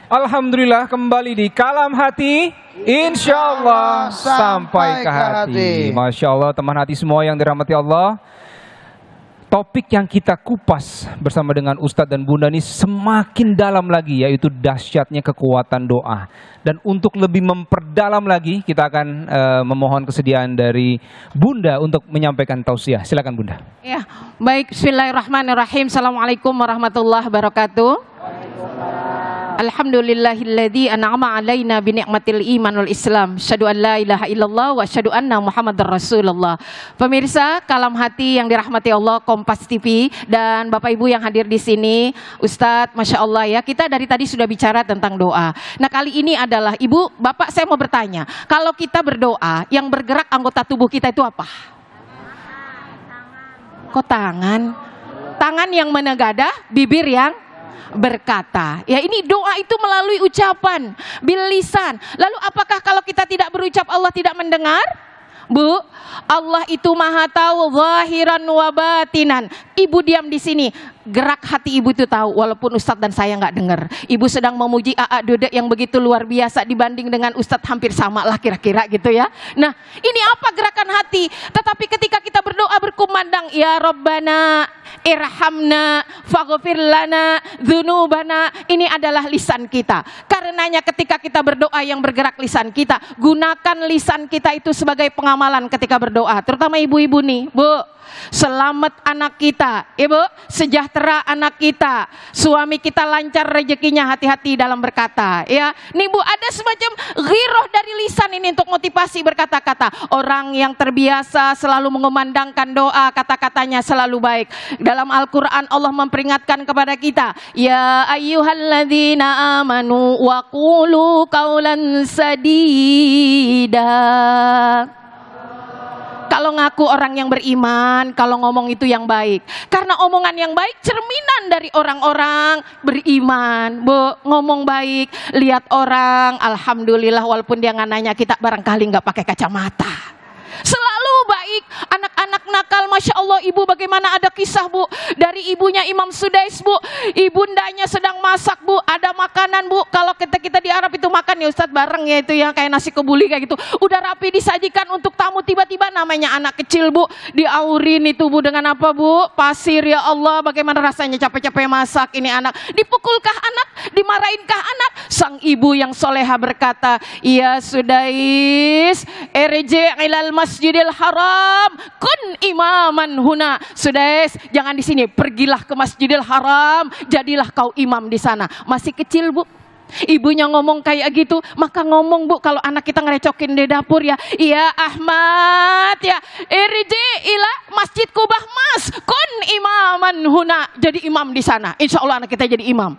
Alhamdulillah kembali di Kalam Hati, insya Allah sampai ke hati. Masya Allah teman hati semua yang dirahmati Allah. Topik yang kita kupas bersama dengan Ustadz dan Bunda ini semakin dalam lagi, yaitu dahsyatnya kekuatan doa. Dan untuk lebih memperdalam lagi, kita akan memohon kesediaan dari Bunda untuk menyampaikan tausiah. Silakan Bunda. Ya, baik. Bismillahirrahmanirrahim. Assalamualaikum warahmatullahi wabarakatuh. Alhamdulillahilladzi an'ama alaina bi ni'matil iman wal Islam. Syahadu an la ilaha illallah wa syahadu anna Muhammadar Rasulullah. Pemirsa Kalam Hati yang dirahmati Allah, Kompas TV dan Bapak Ibu yang hadir di sini, Ustadz, Masya Allah ya, kita dari tadi sudah bicara tentang doa. Nah kali ini adalah Ibu, Bapak, saya mau bertanya, kalau kita berdoa, yang bergerak anggota tubuh kita itu apa? Kok tangan? Tangan yang menegadah, bibir yang berkata. Ya, ini doa itu melalui ucapan, bil lisan. Lalu apakah kalau kita tidak berucap Allah tidak mendengar? Bu, Allah itu maha tahu zahiran wa batinan. Ibu diam di sini, gerak hati ibu itu tahu, walaupun Ustadz dan saya nggak dengar. Ibu sedang memuji Aa Dodek yang begitu luar biasa dibanding dengan Ustadz hampir sama lah kira-kira gitu ya. Nah, ini apa gerakan hati? Tetapi ketika kita berdoa berkumandang, ya Rabbana irhamna faghfir lana dzunubana, ini adalah lisan kita. Karenanya ketika kita berdoa yang bergerak lisan kita, gunakan lisan kita itu sebagai pengamalan ketika berdoa. Terutama ibu-ibu nih, Bu. Selamat anak kita, Ibu, sejahtera anak kita, suami kita lancar rezekinya, hati-hati dalam berkata ya. Nih Bu, ada semacam ghirah dari lisan ini untuk motivasi berkata-kata. Orang yang terbiasa selalu mengumandangkan doa, kata-katanya selalu baik. Dalam Al-Quran Allah memperingatkan kepada kita, ya ayyuhalladzina amanu wa qulu qawlan sadida. Kalau ngaku orang yang beriman, kalau ngomong itu yang baik. Karena omongan yang baik cerminan dari orang-orang beriman. Bu, ngomong baik, lihat orang, alhamdulillah walaupun dia nggak nanya kita barangkali nggak pakai kacamata. Selalu baik. Anak-anak nakal, Masya Allah. Ibu bagaimana ada kisah Bu dari ibunya Imam Sudais Bu, ibundanya sedang masak Bu, ada makanan Bu. Kalau kita di Arab itu makan ya Ustadz bareng ya, itu ya kayak nasi kebuli kayak gitu, udah rapi disajikan untuk tamu, tiba-tiba namanya anak kecil Bu diaurin itu Bu dengan apa Bu? Pasir. Ya Allah, bagaimana rasanya capek-capek masak ini anak, dipukulkah anak, dimarainkah anak? Sang ibu yang soleha berkata, ya Sudais irji' ilal Masjidil Haram kun imaman huna. Sudais, jangan di sini, pergilah ke Masjidil Haram, jadilah kau imam di sana. Masih kecil Bu, ibunya ngomong kayak gitu, maka ngomong Bu, kalau anak kita ngerecokin di dapur ya, iya Ahmad ya, irji ila Masjid Kubah Mas kun imaman huna, jadi imam di sana. Insya Allah anak kita jadi imam.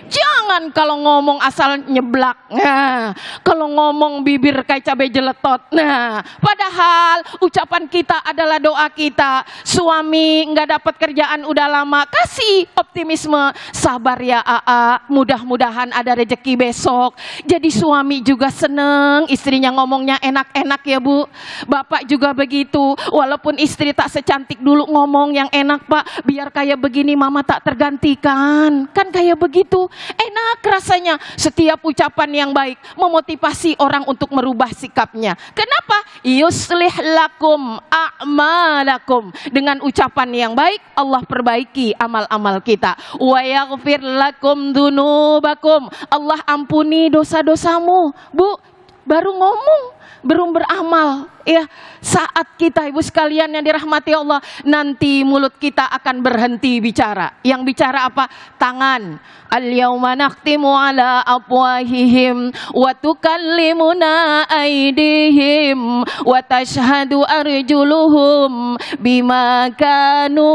Jangan kalau ngomong asal nyeblak. Nah, kalau ngomong bibir kayak cabai jeletot. Nah, padahal ucapan kita adalah doa kita. Suami nggak dapat kerjaan udah lama, kasih optimisme, sabar ya Aa, mudah-mudahan ada rezeki besok. Jadi suami juga seneng, istrinya ngomongnya enak-enak ya Bu. Bapak juga begitu, walaupun istri tak secantik dulu, ngomong yang enak Pak, biar kayak begini mama tak tergantikan. Kan kayak begitu. Enak rasanya setiap ucapan yang baik memotivasi orang untuk merubah sikapnya. Kenapa? Yuslih lakum a'malakum. Dengan ucapan yang baik Allah perbaiki amal-amal kita. Wa yaghfir lakum dzunubakum. Allah ampuni dosa-dosamu. Bu, baru ngomong belum beramal ya. Saat kita ibu sekalian yang dirahmati Allah, nanti mulut kita akan berhenti bicara. Yang bicara apa? Tangan. Al-yawma nakhtimu ala afwahihim wa tukallimuna aydihim wa tashhadu arjuluhum bima kanu.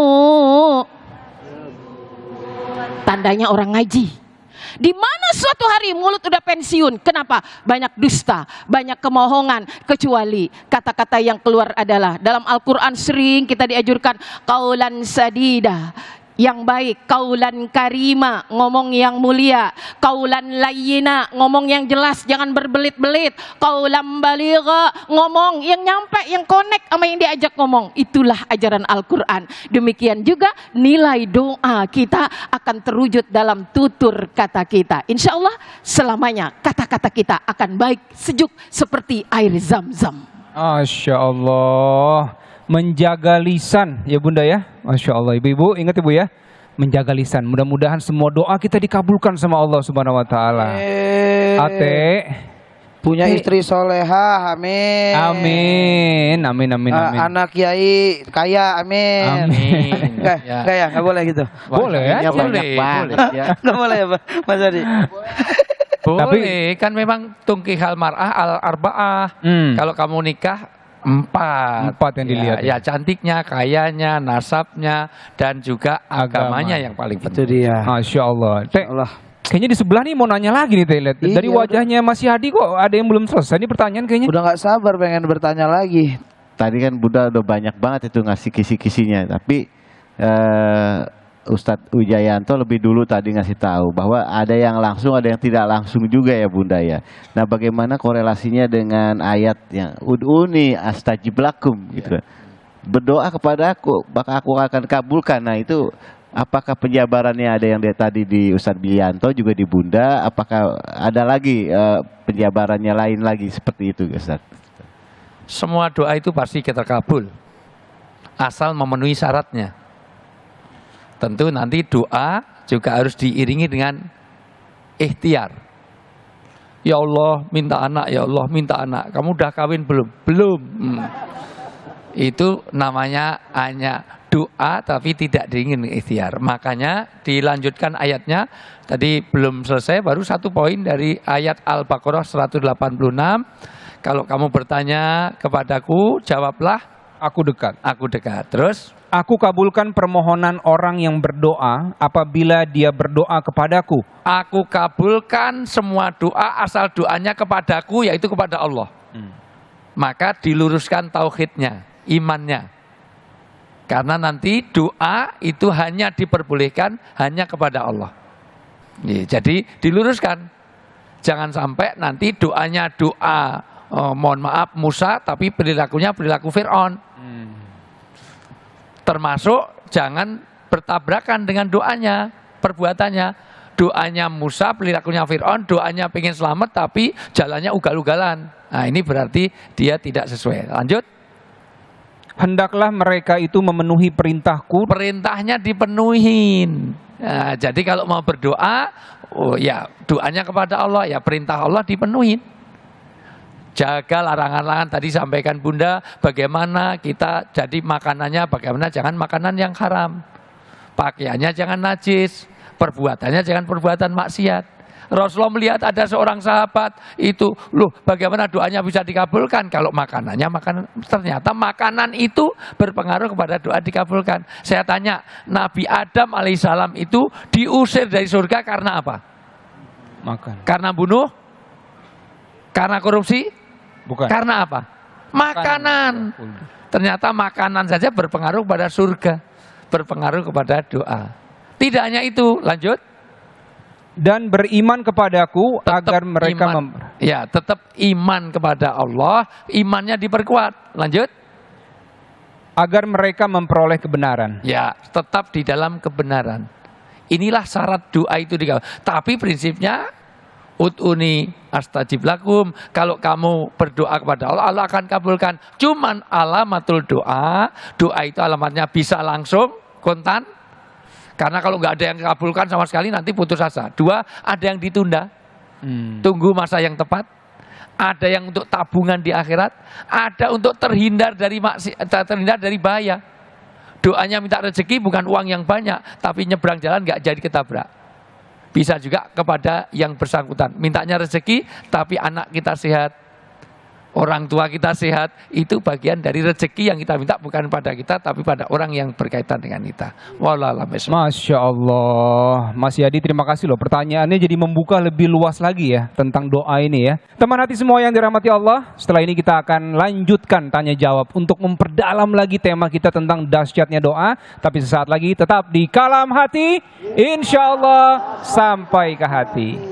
Tandanya orang ngaji. Di mana suatu hari mulut udah pensiun. Kenapa? Banyak dusta, banyak kemohongan, kecuali kata-kata yang keluar adalah dalam Al-Quran sering kita diajurkan qaulan sadida. yang baik, kaulan karima, ngomong yang mulia, kaulan layyina, ngomong yang jelas, jangan berbelit-belit, kaulan baligha, ngomong yang nyampe, yang connect sama yang diajak ngomong. Itulah ajaran Al-Quran. Demikian juga nilai doa kita akan terwujud dalam tutur kata kita. Insya Allah selamanya kata-kata kita akan baik, sejuk seperti air zam-zam. Masya Allah. Menjaga lisan ya Bunda ya. Masya Allah. Ibu-ibu ingat Ibu ya. Menjaga lisan. Mudah-mudahan semua doa kita dikabulkan sama Allah Subhanahu wa taala. Ate punya istri soleha, amin. Amin. Amin amin amin. Anak kiai kaya, amin. Amin. Enggak ya, enggak boleh gitu. Boleh ya? Boleh, boleh. Ya. Enggak boleh ya, Mas Adi. Boleh, kan memang tungkihal mar'ah al arba'ah. Kalau kamu nikah empat yang dilihat. Ya, cantiknya, kayanya, nasabnya, dan juga agamanya yang paling Itu penting. dia. Masya Allah. Teh, Allah. kayaknya di sebelah nih mau nanya lagi nih Teh. Lihat. Iya, Dari wajahnya Mas Hadi kok ada yang belum selesai. Ini pertanyaan kayaknya. Udah nggak sabar pengen bertanya lagi. Tadi kan Bunda udah banyak banget itu ngasih kisi-kisinya, tapi Ustadz Wijayanto lebih dulu tadi ngasih tahu bahwa ada yang langsung, ada yang tidak langsung juga ya Bunda ya. Nah, bagaimana korelasinya dengan ayat yang ud'uni astajib lakum gitu. Berdoa kepada aku, maka aku akan kabulkan. Nah, itu apakah penjabarannya ada yang tadi di Ustadz Wijayanto juga di Bunda, apakah ada lagi penjabarannya lain lagi seperti itu Ustadz? Semua doa itu pasti kita kabul, asal memenuhi syaratnya. Tentu nanti doa juga harus diiringi dengan ikhtiar. Ya Allah minta anak, ya Allah minta anak. Kamu udah kawin belum? Belum. Itu namanya hanya doa tapi tidak diiringi dengan ikhtiar. Makanya dilanjutkan ayatnya. Tadi belum selesai, baru satu poin dari ayat Al-Baqarah 186. Kalau kamu bertanya kepadaku, jawablah, Aku dekat. aku dekat. Terus? Aku kabulkan permohonan orang yang berdoa apabila dia berdoa kepadaku. Aku kabulkan semua doa asal doanya kepadaku, yaitu kepada Allah. Maka diluruskan tauhidnya, imannya. Karena nanti doa itu hanya diperbolehkan hanya kepada Allah. Jadi diluruskan. Jangan sampai nanti doanya doa, mohon maaf Musa, tapi perilakunya perilaku Fir'aun. Termasuk jangan bertabrakan dengan doanya, perbuatannya. Doanya Musa, perilakunya Fir'aun, doanya pengen selamat tapi jalannya ugal-ugalan. Nah, ini berarti dia tidak sesuai. Lanjut. Hendaklah mereka itu memenuhi perintahku. Perintahnya dipenuhin. Nah, jadi kalau mau berdoa, oh ya doanya kepada Allah, ya perintah Allah dipenuhin. Jaga larangan-larangan tadi sampaikan Bunda, bagaimana kita jadi makanannya, bagaimana jangan makanan yang haram. Pakaiannya jangan najis, perbuatannya jangan perbuatan maksiat. Rasulullah melihat ada seorang sahabat itu, loh bagaimana doanya bisa dikabulkan kalau makanannya ternyata makanan itu berpengaruh kepada doa dikabulkan. Saya tanya, Nabi Adam alaihissalam itu diusir dari surga karena apa? Makan. Karena bunuh? Karena korupsi? Bukan. Karena apa? Makanan. Ternyata makanan saja berpengaruh pada surga, berpengaruh kepada doa. Tidak hanya itu, lanjut. Dan beriman kepadaku Tetap agar mereka ya, tetap iman kepada Allah, imannya diperkuat. Lanjut. agar mereka memperoleh kebenaran. Ya, tetap di dalam kebenaran. Inilah syarat doa itu dikabulkan. Tapi prinsipnya ud'uni astajib lakum. Kalau kamu berdoa kepada Allah, Allah akan kabulkan. Cuman alamatul doa, doa itu alamatnya bisa langsung, kontan. Karena kalau nggak ada yang kabulkan sama sekali nanti putus asa. Dua, ada yang ditunda. Tunggu masa yang tepat. Ada yang untuk tabungan di akhirat, ada untuk terhindar dari bahaya. Doanya minta rezeki bukan uang yang banyak, tapi nyebrang jalan nggak jadi ketabrak. Bisa juga kepada yang bersangkutan, mintanya rezeki tapi anak kita sehat, orang tua kita sehat, itu bagian dari rezeki yang kita minta bukan pada kita tapi pada orang yang berkaitan dengan kita. Wallahu a'lam bishawab. Masya Allah, Mas Yadi terima kasih loh. Pertanyaannya jadi membuka lebih luas lagi ya tentang doa ini ya. Teman hati semua yang dirahmati Allah, setelah ini kita akan lanjutkan tanya jawab untuk memperdalam lagi tema kita tentang dahsyatnya doa. Tapi sesaat lagi tetap di Kalam Hati, insya Allah sampai ke hati.